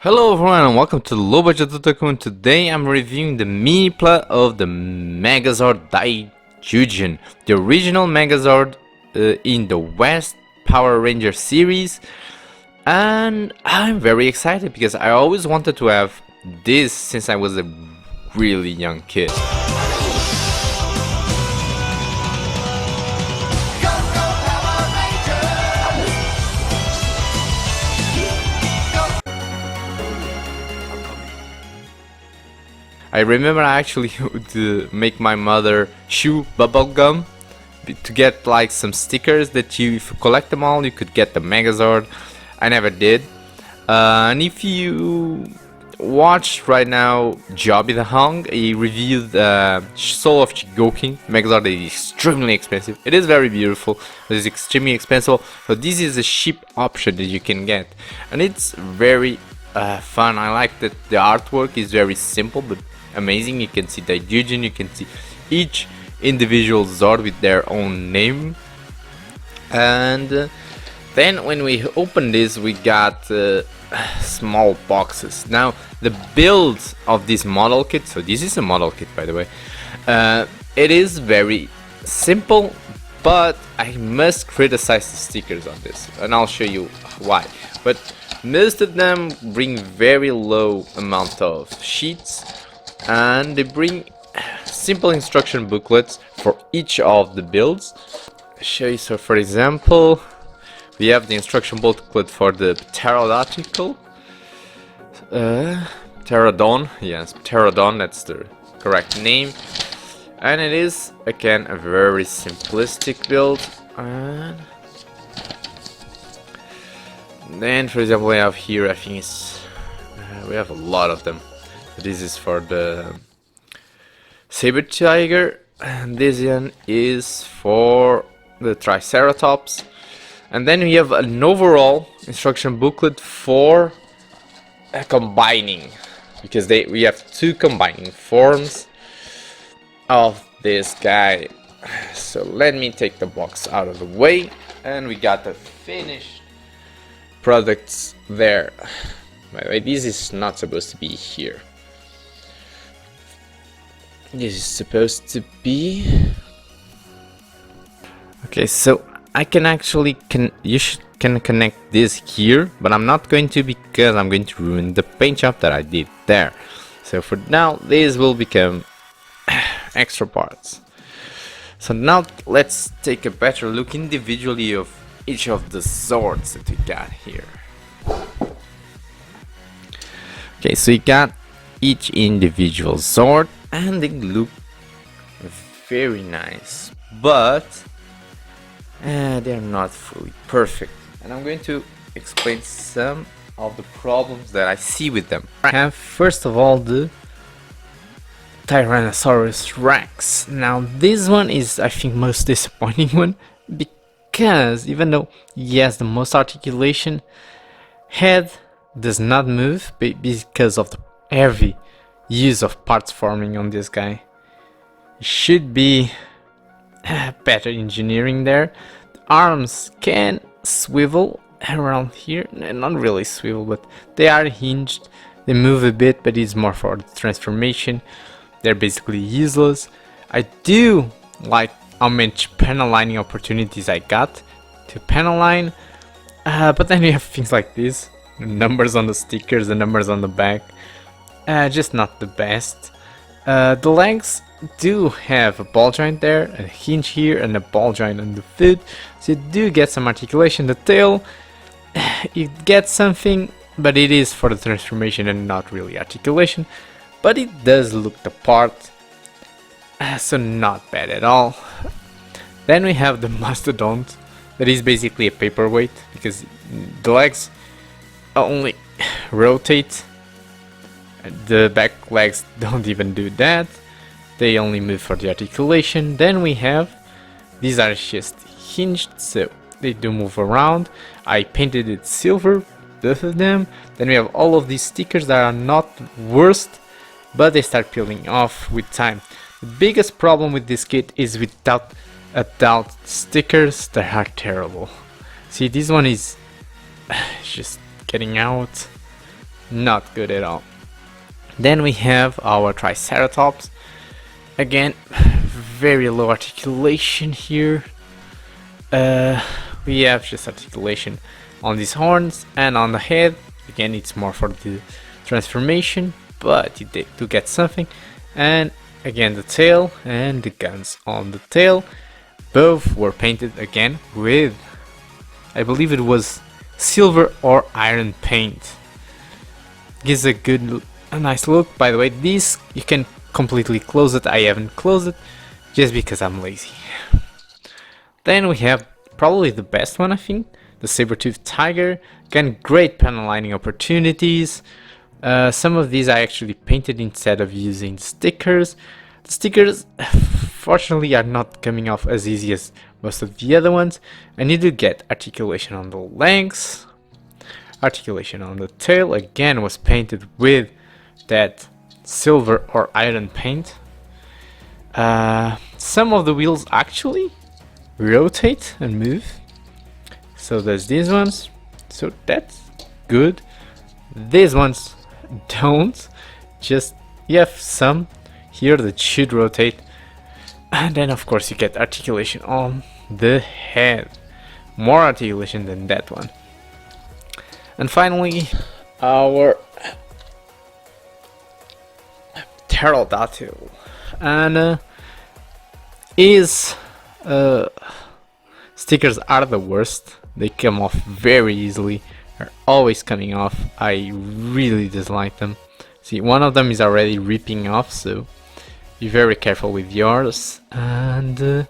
Hello everyone and welcome to the Low Budget Otaku, and today I'm reviewing the mini-pla of the Megazord Daizyujin, the original Megazord in the West Power Ranger series, and I'm very excited because I always wanted to have this since I was a really young kid. I remember I actually would make my mother chew bubble gum to get like some stickers that if you collect them all, you could get the Megazord. I never did. And if you watch right now Joby the Hong, he reviewed Soul of Chigoking Megazord. That is extremely expensive. It is very beautiful, but it's extremely expensive. So this is a cheap option that you can get, and it's very fun. I like that the artwork is very simple but amazing. You can see Daizyujin, you can see each individual Zord with their own name, and then when we open this we got small boxes. Now the build of this model kit, so this is a model kit by the way, it is very simple, but I must criticize the stickers on this, and I'll show you why. But most of them bring very low amount of sheets, and they bring simple instruction booklets for each of the builds. I'll show you. So for example, we have the instruction booklet for the pterodactyl, pterodon, yes, pterodon, that's the correct name, and it is again a very simplistic build. And then for example we have here, I think it's we have a lot of them. This is for the saber tiger, and this one is for the Triceratops. And then we have an overall instruction booklet for combining, because we have two combining forms of this guy. So let me take the box out of the way, and we got the finished products there. By the way, this is not supposed to be here. This is supposed to be okay. So I can actually can connect this here, but I'm not going to, because I'm going to ruin the paint job that I did there. So for now, these will become extra parts. So now let's take a better look individually of each of the swords that we got here. Okay, so you got each individual sword, and they look very nice, but they're not fully perfect, and I'm going to explain some of the problems that I see with them. I have first of all the Tyrannosaurus Rex. Now this one is, I think, most disappointing one, because even though he has the most articulation, head does not move because of the heavy use of parts forming on this guy. It should be better engineering there. The arms can swivel around here, not really swivel, but they are hinged. They move a bit, but it's more for the transformation. They're basically useless. I do like how much panel lining opportunities I got to panel line, but then we have things like this, the numbers on the stickers, the numbers on the back. Just not the best. The legs do have a ball joint there, a hinge here, and a ball joint on the foot, so you do get some articulation. The tail, you get something, but it is for the transformation and not really articulation, but it does look the part, so not bad at all. Then we have the mastodont, that is basically a paperweight, because the legs only rotate. The back legs don't even do that, they only move for the articulation. Then we have, these are just hinged, so they do move around. I painted it silver, both of them. Then we have all of these stickers that are not worst, but they start peeling off with time. The biggest problem with this kit is without adult stickers that are terrible. See, this one is just getting out. not good at all. Then we have our Triceratops. Again, very low articulation here. We have just articulation on these horns and on the head. Again, it's more for the transformation, but you do get something. And again, the tail and the guns on the tail. Both were painted again with, I believe it was silver or iron paint. Gives a nice look. By the way, this you can completely close it. I haven't closed it just because I'm lazy. Then we have probably the best one, I think, the saber-toothed tiger. Again, great panel lining opportunities. Some of these I actually painted instead of using stickers. The stickers fortunately are not coming off as easy as most of the other ones, and you do get articulation on the legs. Articulation on the tail again was painted with that silver or iron paint. Some of the wheels actually rotate and move, so there's these ones, so that's good. These ones don't, just you have some here that should rotate. And then of course you get articulation on the head, more articulation than that one. And finally, our pterodactyl, and his stickers are the worst. They come off very easily, are always coming off. I really dislike them. See, one of them is already ripping off, so be very careful with yours. And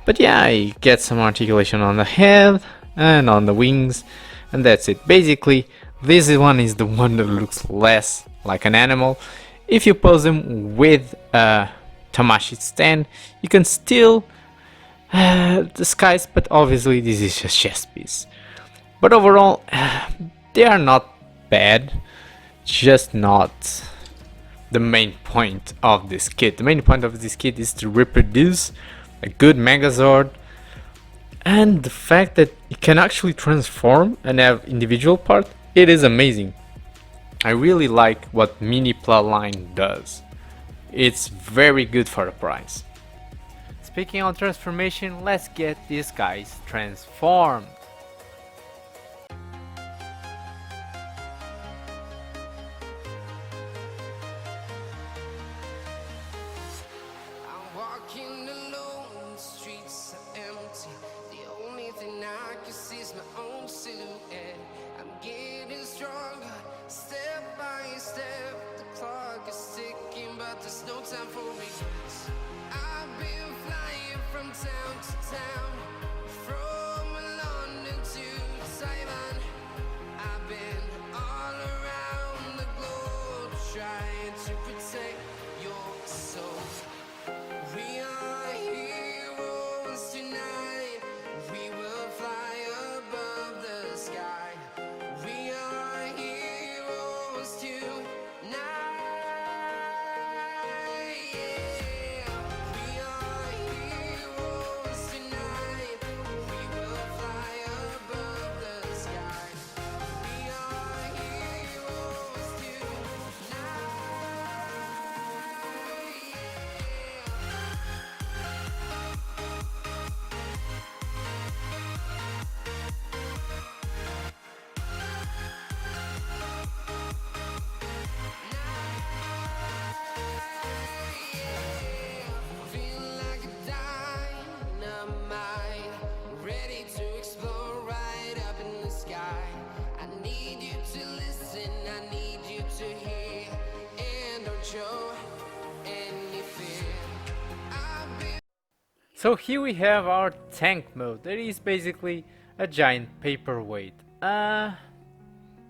but yeah, I get some articulation on the head and on the wings, and that's it. Basically, this one is the one that looks less like an animal. If you pose them with a Tamashi stand, you can still disguise, but obviously this is a chess piece. But overall, they are not bad, just not the main point of this kit. The main point of this kit is to reproduce a good Megazord, and the fact that it can actually transform and have individual parts, it is amazing. I really like what mini-pla line does. It's very good for the price. Speaking on transformation, let's get these guys transformed. So here we have our tank mode. That is basically a giant paperweight. Yeah,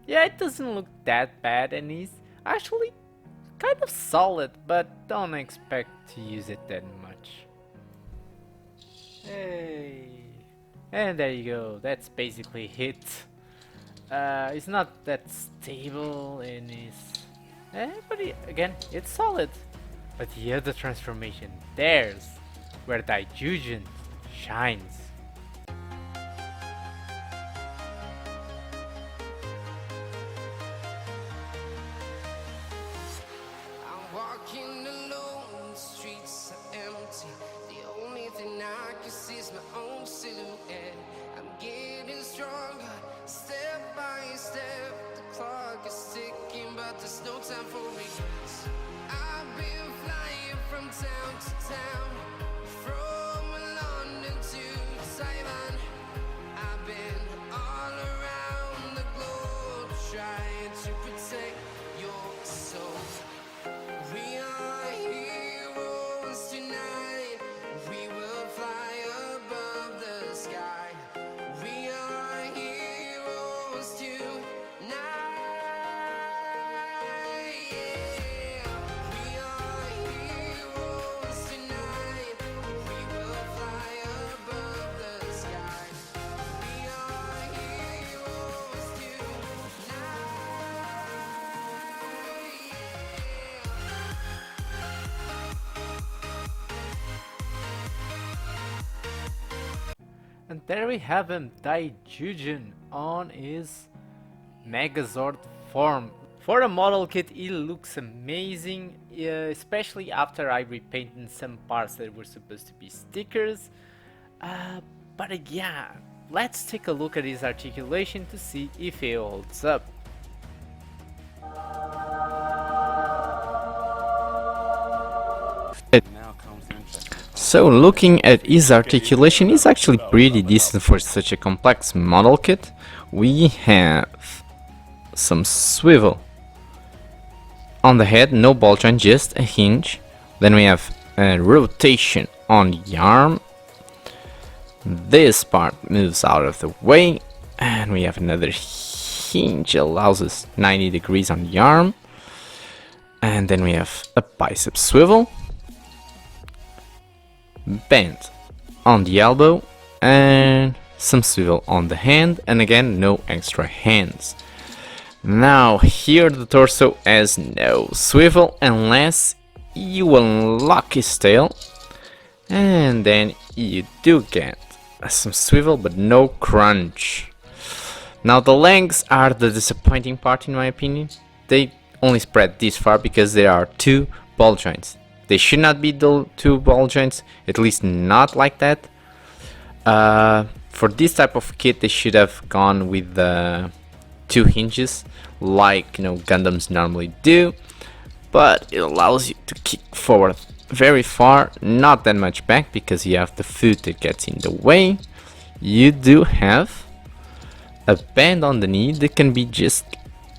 it doesn't look that bad, and is actually kind of solid, but don't expect to use it that much. Hey, and there you go. That's basically it. It's not that stable, and but again, it's solid. But the other transformation, there's where Daizyujin shines. walking alone, the streets are empty. The only thing I can see is my own silhouette. I'm getting stronger, step by step. The clock is ticking, but there's no time for regrets. I've been flying from town to town, from London to Taiwan. I've been all around the globe, trying to protect your soul. We are heroes tonight. We will fly above the sky. We are heroes tonight. Yeah. We are heroes tonight. We will fly above the sky. We are heroes tonight. And there we have him, Daizyujin, on his Megazord form. For a model kit, it looks amazing, especially after I repainted some parts that were supposed to be stickers. But yeah, let's take a look at his articulation to see if it holds up. So looking at his articulation, is actually pretty decent for such a complex model kit. We have some swivel on the head, no ball joint, just a hinge. Then we have a rotation on the arm. This part moves out of the way, and we have another hinge, allows us 90 degrees on the arm. And then we have a bicep swivel, bend on the elbow, and some swivel on the hand, and again no extra hands. Now here the torso has no swivel unless you unlock his tail, and then you do get some swivel but no crunch. Now the legs are the disappointing part in my opinion. They only spread this far because there are two ball joints. They should not be the two ball joints, at least not like that. For this type of kit they should have gone with the two hinges like Gundams normally do, but it allows you to kick forward very far, not that much back because you have the foot that gets in the way. You do have a band on the knee that can be just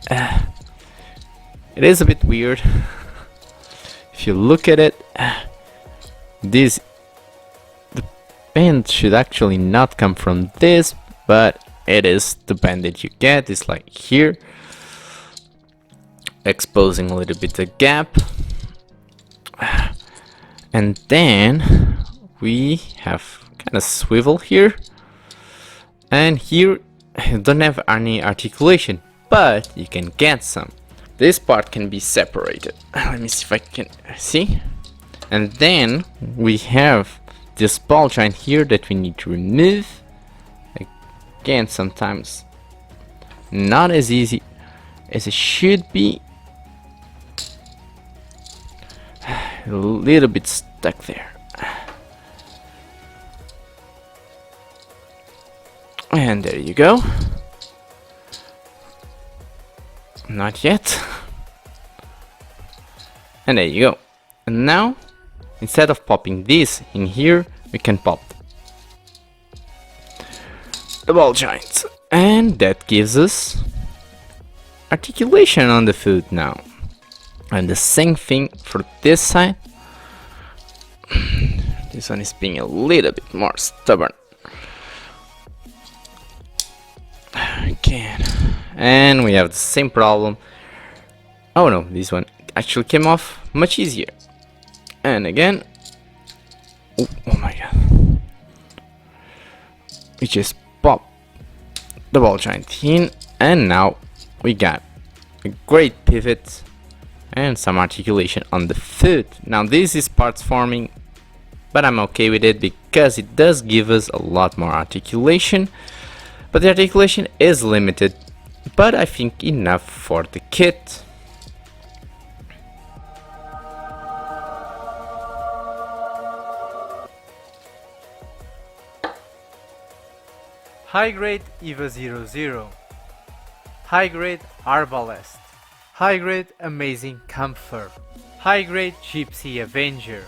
it is a bit weird. If you look at it, the band should actually not come from this, but it is the band that you get. It's like here, exposing a little bit the gap. And then we have kind of swivel here, and here you don't have any articulation, but you can get some. This part can be separated. Let me see if I can see. And then we have this ball joint here that we need to remove. Again, sometimes not as easy as it should be. A little bit stuck there. And there you go. Not yet. And there you go. And now, instead of popping this in here, we can pop the ball joint. And that gives us articulation on the foot now. And the same thing for this side. This one is being a little bit more stubborn. Again. And we have the same problem. Oh no, this one actually came off much easier. And again. Oh my god. We just pop the ball joint in, and now we got a great pivot and some articulation on the foot. Now this is parts forming, but I'm okay with it because it does give us a lot more articulation. But the articulation is limited, but I think enough for the kit. High grade EVA 00, high grade Arbalest, high grade Amazing Comfort, high grade Gypsy Avenger.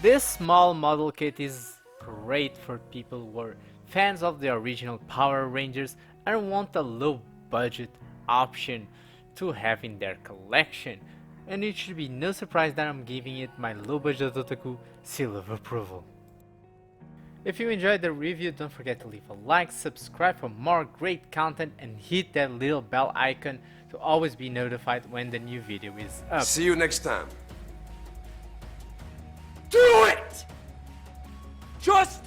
This small model kit is great for people who are fans of the original Power Rangers and want a low budget option to have in their collection, and it should be no surprise that I'm giving it my low budget otaku seal of approval. If you enjoyed the review, don't forget to leave a like, subscribe for more great content, and hit that little bell icon to always be notified when the new video is up. See you next time. Do it! Just